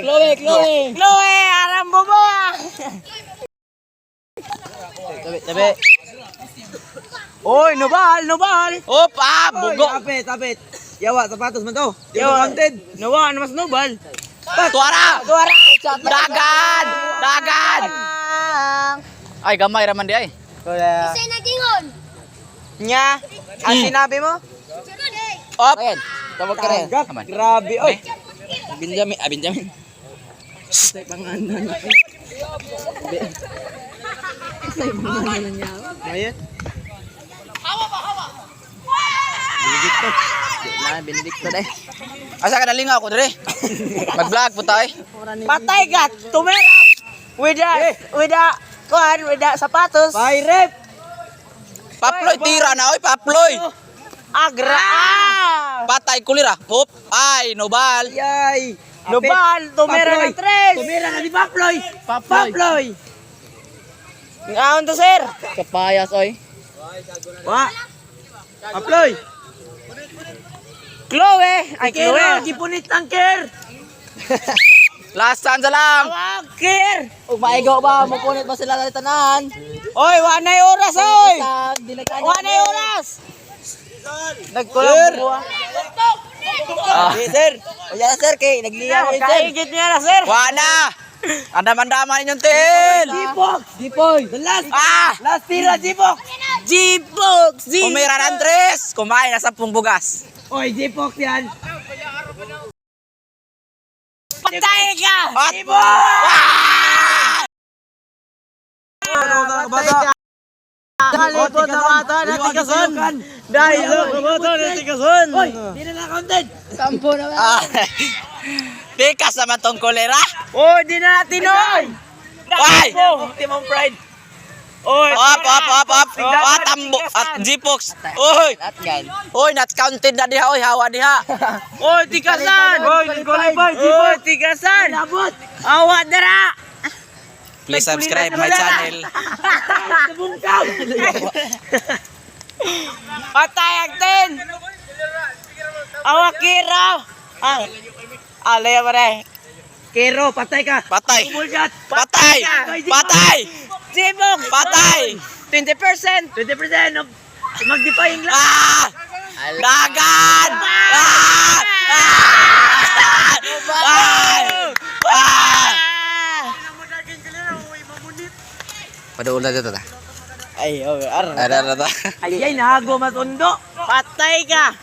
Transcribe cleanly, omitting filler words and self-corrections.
Chloe, aram bobo. Tabi. Oy, nobal. Opa, bugo. Tapit. Yawa, sapatos man to. Yawa, wanted. Nawa, mas nobal. Tuara. Dagan. Ay, gamay raman di ay. Isay nagingon. Nya, ang sinabi mo? Op. Ayan. Tawag ka rin. Aman. Grabe, oy. Benjamin. Say pangalan na. Say pangalan niya. Ayan. Benedicto dai. Asa ka nalingaw ko dire? Mag-vlog po tayo. Patay ka, tumera. With the sapatos. Rep. Paploy tira na oy, paploy. Agra. Patay kulira. Hop. Ay, nobal. Yay. Nobal, tumera ng tres. Tumera na di Paploy. Paploy. Ngaon to, sir. Kapayas oy. Wa. Paploy. Chloe. Ay, Chloe. Gipunit ang care. Last chance lang. Care. Ug maigo ba mo punit ba sila sa tanan? Oy, wanay oras, oy. Wanay oras. Nagkulang buwa. Sir. Oya sir kay nagliyaw Kaigit niya na, sir. Wana. Andaman-daman inyong til. Jipoy. The last. Last tira, Jipok. Kumira ng tres. Kumain na 10 bugas. Oy, Jipok yan. Patay ka! Jipok! Dalipot na bata na tikason! Dalipot na bata na tikason! Oy, di na na-counted! 10 na ba? Tikas naman tong kolera. Oy, di na natin oy! Oy! Timong pride! Oy! Op! Tambo! At Jipox! Oy! Oy, not counted na diha. Oy, hawa diha. Oy, tikasan! Oy, Oy, tikasan! Awa dara! Please subscribe my channel. Patay ang 10! Awa Kiro! Alay pare! Kiro, patay ka! Patay! Bullshot! Patay! Patay! Jibok! Patay! 20%! 20% of mag-defying lang! Dagan! Padaulan dito ta. Ay, oh, Ada. Ayay, nahago matundo! Patay ka!